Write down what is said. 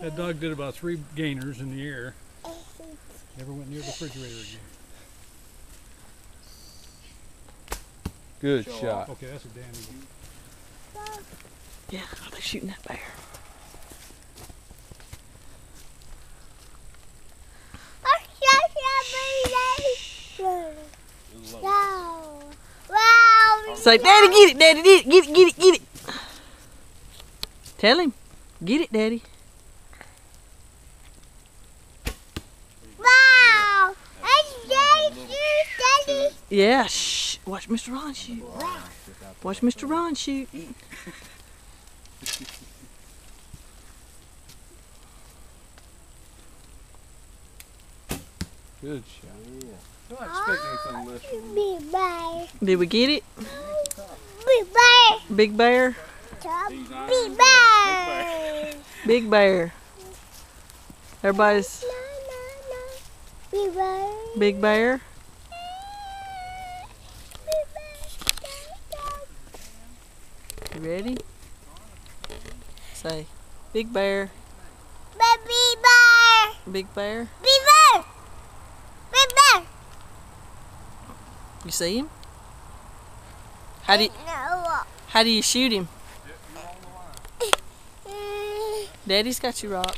That dog did about 3 gainers in the air. Never went near the refrigerator again. Good shot. Okay, that's a dandy one. Yeah, they're shooting that bear. Say, Daddy, get it, Daddy, get it. Tell him, get it, Daddy. Wow! Daddy. Yeah, shh. Watch Mr. Ron shoot. Watch Mr. Ron shoot. Good shot. Don't expect anything less from Big bear. Did we get it? Big bear. Big bear? Big bear. Big bear. Everybody's Big bear. big bear. You ready? Say, big bear, Baby bear. big bear. Big bear. Big bear. You see him? How do you shoot him? Daddy's got you, Rock.